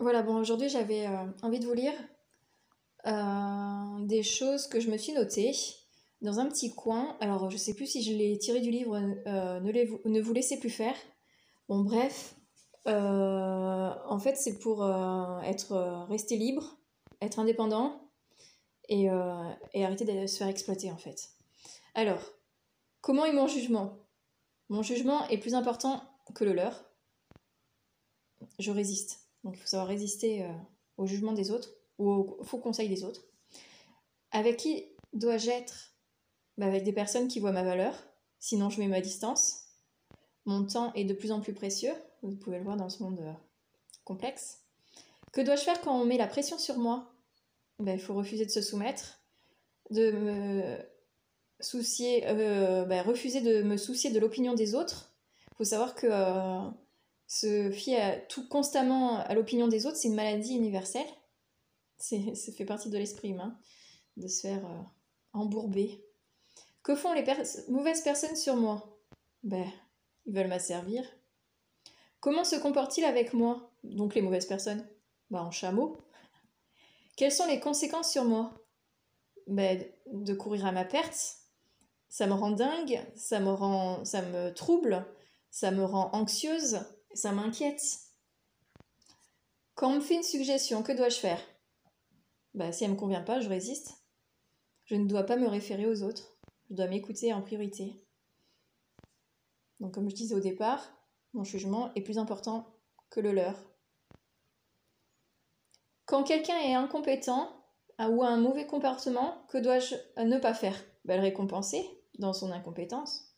Voilà, bon, aujourd'hui j'avais envie de vous lire des choses que je me suis notées dans un petit coin. Alors, je sais plus si je l'ai tiré du livre Ne vous laissez plus faire. Bon, bref, en fait, c'est pour rester libre, être indépendant et arrêter de se faire exploiter, en fait. Alors, comment est mon jugement? Mon jugement est plus important que le leur. Je résiste. Donc, il faut savoir résister au jugement des autres ou aux faux conseils des autres. Avec qui dois-je être? Avec des personnes qui voient ma valeur, sinon je mets ma distance. Mon temps est de plus en plus précieux, vous pouvez le voir dans ce monde complexe. Que dois-je faire quand on met la pression sur moi? Il faut refuser de se soumettre, de me soucier, refuser de me soucier de l'opinion des autres. Il faut savoir que se fier constamment à l'opinion des autres, c'est une maladie universelle. Ça fait partie de l'esprit humain, de se faire embourber. Que font les mauvaises personnes sur moi? Ils veulent m'asservir. Comment se comportent-ils avec moi? Donc les mauvaises personnes? En chameau. Quelles sont les conséquences sur moi? De courir à ma perte. Ça me rend dingue, ça me trouble, ça me rend anxieuse, ça m'inquiète. Quand on me fait une suggestion, que dois-je faire? Si elle me convient pas, je résiste. Je ne dois pas me référer aux autres. Je dois m'écouter en priorité. Donc comme je disais au départ, mon jugement est plus important que le leur. Quand quelqu'un est incompétent ou a un mauvais comportement, que dois-je ne pas faire? Le récompenser dans son incompétence.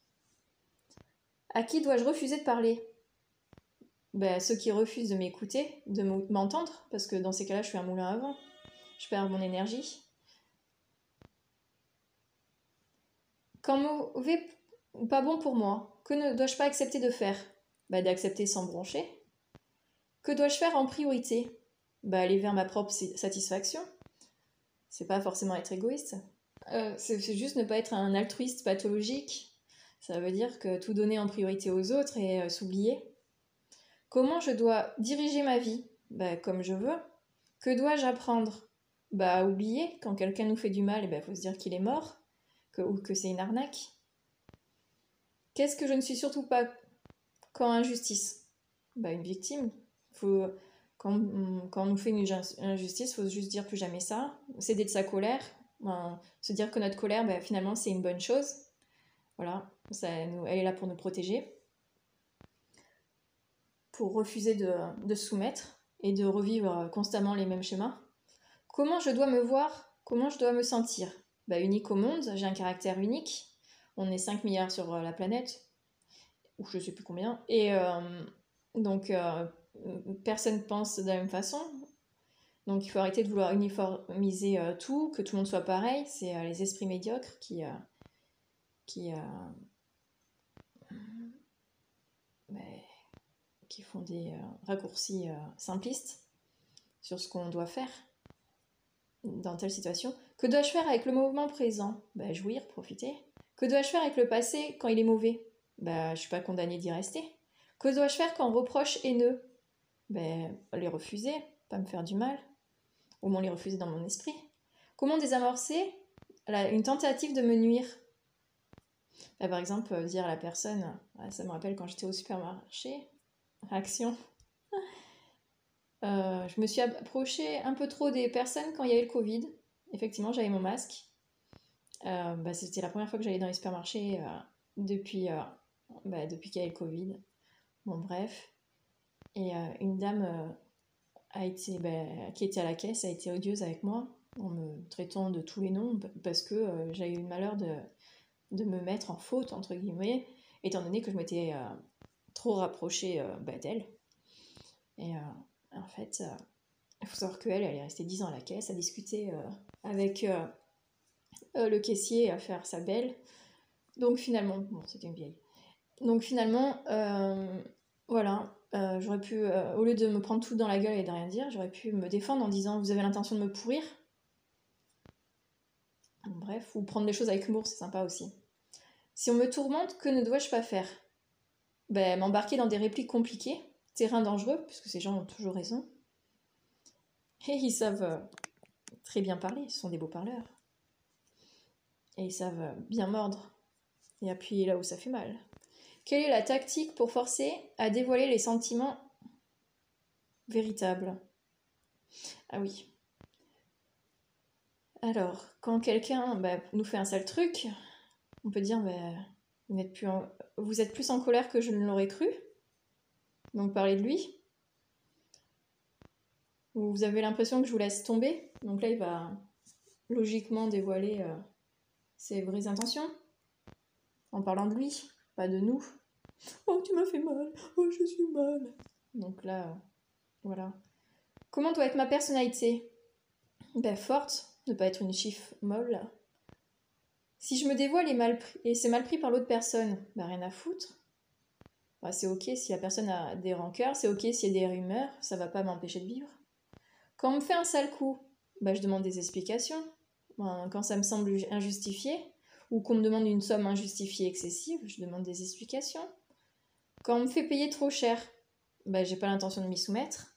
À qui dois-je refuser de parler? Ceux qui refusent de m'écouter, de m'entendre, parce que dans ces cas-là, je suis un moulin à vent. Je perds mon énergie. Quand mauvais ou pas bon pour moi, que ne dois-je pas accepter de faire? D'accepter sans broncher. Que dois-je faire en priorité? Aller vers ma propre satisfaction. C'est pas forcément être égoïste. C'est juste ne pas être un altruiste pathologique. Ça veut dire que tout donner en priorité aux autres et s'oublier. Comment je dois diriger ma vie? Comme je veux. Que dois-je apprendre? À oublier. Quand quelqu'un nous fait du mal, faut se dire qu'il est mort. Ou que c'est une arnaque. Qu'est-ce que je ne suis surtout pas quand injustice? Une victime. Quand on nous fait une injustice, il faut juste dire plus jamais ça. Céder de sa colère. Se dire que notre colère, finalement, c'est une bonne chose. Voilà, elle est là pour nous protéger. Pour refuser de soumettre et de revivre constamment les mêmes schémas. Comment je dois me voir? Comment je dois me sentir? Unique au monde, j'ai un caractère unique. On est 5 milliards sur la planète, ou je sais plus combien. Et donc, personne pense de la même façon. Donc, il faut arrêter de vouloir uniformiser tout, que tout le monde soit pareil. C'est les esprits médiocres qui font des raccourcis simplistes sur ce qu'on doit faire dans telle situation. Que dois-je faire avec le moment présent? Jouir, profiter. Que dois-je faire avec le passé quand il est mauvais? Je suis pas condamnée d'y rester. Que dois-je faire quand on reproche haineux? Les refuser, pas me faire du mal. Au moins les refuser dans mon esprit. Comment désamorcer une tentative de me nuire? Par exemple, dire à la personne, ça me rappelle quand j'étais au supermarché, Action. Je me suis approchée un peu trop des personnes quand il y avait le Covid. Effectivement, j'avais mon masque. C'était la première fois que j'allais dans les supermarchés depuis qu'il y avait le Covid. Bon, bref. Et une dame qui était à la caisse a été odieuse avec moi en me traitant de tous les noms parce que j'avais eu le malheur de me mettre en faute, entre guillemets, étant donné que je m'étais trop rapprochée d'elle. Et en fait, il faut savoir qu'elle est restée 10 ans à la caisse, à discuter avec le caissier, à faire sa belle. Donc finalement, c'était une vieille. Donc finalement, voilà, j'aurais pu, au lieu de me prendre tout dans la gueule et de rien dire, j'aurais pu me défendre en disant « Vous avez l'intention de me pourrir ?» Bref, ou prendre les choses avec humour, c'est sympa aussi. Si on me tourmente, que ne dois-je pas faire? M'embarquer dans des répliques compliquées, terrain dangereux, puisque ces gens ont toujours raison. Et ils savent très bien parler, ce sont des beaux parleurs. Et ils savent bien mordre et appuyer là où ça fait mal. Quelle est la tactique pour forcer à dévoiler les sentiments véritables? Ah oui. Alors, quand quelqu'un nous fait un sale truc, on peut dire vous êtes plus en colère que je ne l'aurais cru. Donc parler de lui. Ou vous avez l'impression que je vous laisse tomber. Donc là, il va logiquement dévoiler ses vraies intentions. En parlant de lui, pas de nous. Oh, tu m'as fait mal. Oh, je suis mal. Donc là, voilà. Comment doit être ma personnalité? Forte, ne pas être une chiffre molle. Si je me dévoile et c'est mal pris par l'autre personne, rien à foutre. C'est ok si la personne a des rancœurs, c'est ok s'il y a des rumeurs, ça va pas m'empêcher de vivre. Quand on me fait un sale coup, je demande des explications. Quand ça me semble injustifié, ou qu'on me demande une somme injustifiée excessive, je demande des explications. Quand on me fait payer trop cher, j'ai pas l'intention de m'y soumettre.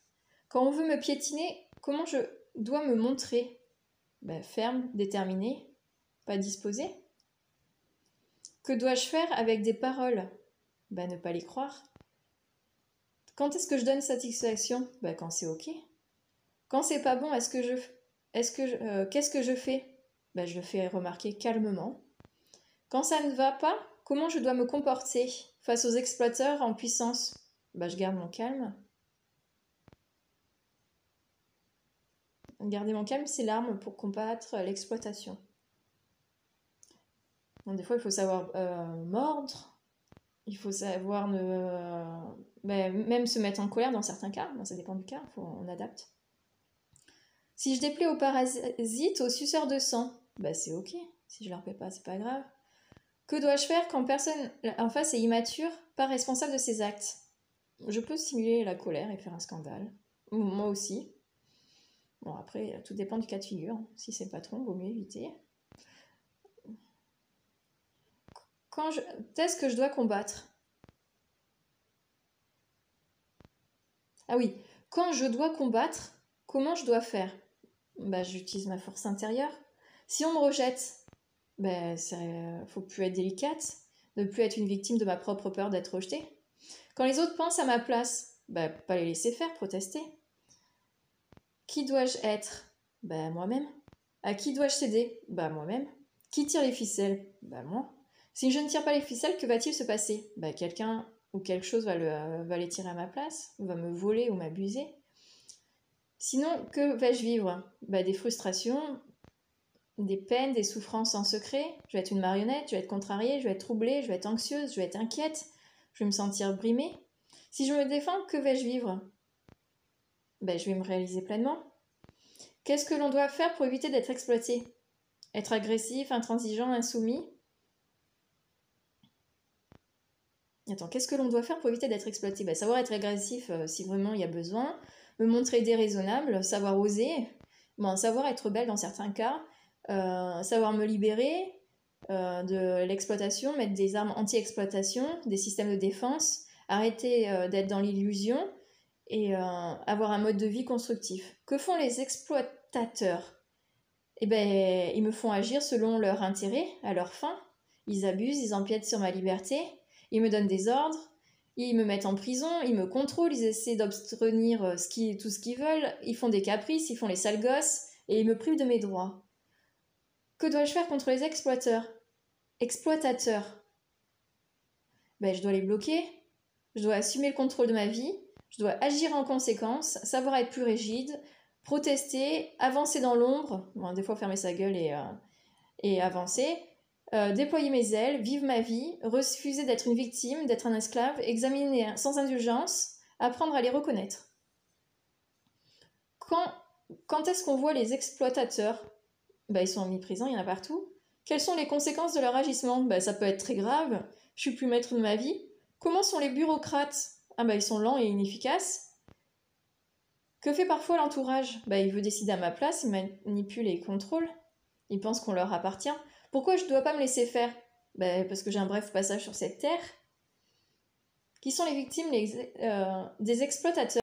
Quand on veut me piétiner, comment je dois me montrer? Ferme, déterminée, pas disposée. Que dois-je faire avec des paroles? Ne pas les croire. Quand est-ce que je donne satisfaction? Quand c'est ok. Quand c'est pas bon, qu'est-ce que je fais? Je le fais remarquer calmement. Quand ça ne va pas, comment je dois me comporter face aux exploiteurs en puissance? Je garde mon calme. Garder mon calme, c'est l'arme pour combattre l'exploitation. Des fois, il faut savoir mordre. Il faut savoir même se mettre en colère dans certains cas. Ça dépend du cas, on adapte. Si je déplais aux parasites, aux suceurs de sang, c'est ok. Si je leur paie pas, c'est pas grave. Que dois-je faire quand personne en face est immature, pas responsable de ses actes? Je peux simuler la colère et faire un scandale. Moi aussi. Bon, après, tout dépend du cas de figure. Si c'est le patron, vaut mieux éviter. Qu'est-ce que je dois combattre? Ah oui, quand je dois combattre, comment je dois faire? J'utilise ma force intérieure. Si on me rejette, faut plus être délicate, ne plus être une victime de ma propre peur d'être rejetée. Quand les autres pensent à ma place, pas les laisser faire, protester. Qui dois-je être? Moi-même. À qui dois-je céder? Moi-même. Qui tire les ficelles? Moi. Si je ne tire pas les ficelles, que va-t-il se passer? Quelqu'un ou quelque chose va les tirer à ma place, va me voler ou m'abuser. Sinon, que vais-je vivre? Des frustrations, des peines, des souffrances en secret. Je vais être une marionnette, je vais être contrariée, je vais être troublée, je vais être anxieuse, je vais être inquiète, je vais me sentir brimée. Si je me défends, que vais-je vivre? Je vais me réaliser pleinement. Qu'est-ce que l'on doit faire pour éviter d'être exploité? Être agressif, intransigeant, insoumis? Attends, qu'est-ce que l'on doit faire pour éviter d'être exploité? Savoir être agressif si vraiment il y a besoin, me montrer déraisonnable, savoir oser, savoir être belle dans certains cas, savoir me libérer de l'exploitation, mettre des armes anti-exploitation, des systèmes de défense, arrêter d'être dans l'illusion et avoir un mode de vie constructif. Que font les exploitateurs? Ils me font agir selon leur intérêt, à leur fin. Ils abusent, ils empiètent sur ma liberté, ils me donnent des ordres, ils me mettent en prison, ils me contrôlent, ils essaient d'obtenir tout ce qu'ils veulent, ils font des caprices, ils font les sales gosses et ils me privent de mes droits. Que dois-je faire contre les exploitateurs? Je dois les bloquer, je dois assumer le contrôle de ma vie, je dois agir en conséquence, savoir être plus rigide, protester, avancer dans l'ombre, des fois fermer sa gueule et avancer, déployer mes ailes, vivre ma vie, refuser d'être une victime, d'être un esclave, examiner sans indulgence, apprendre à les reconnaître. Quand est-ce qu'on voit les exploitateurs? Ils sont omniprésents, il y en a partout. Quelles sont les conséquences de leur agissement? Ça peut être très grave, je suis plus maître de ma vie. Comment sont les bureaucrates? Ils sont lents et inefficaces. Que fait parfois l'entourage? Il veut décider à ma place, il manipule et contrôle. Il pense qu'on leur appartient. Pourquoi je ne dois pas me laisser faire? Parce que j'ai un bref passage sur cette terre. Qui sont les victimes des exploitateurs?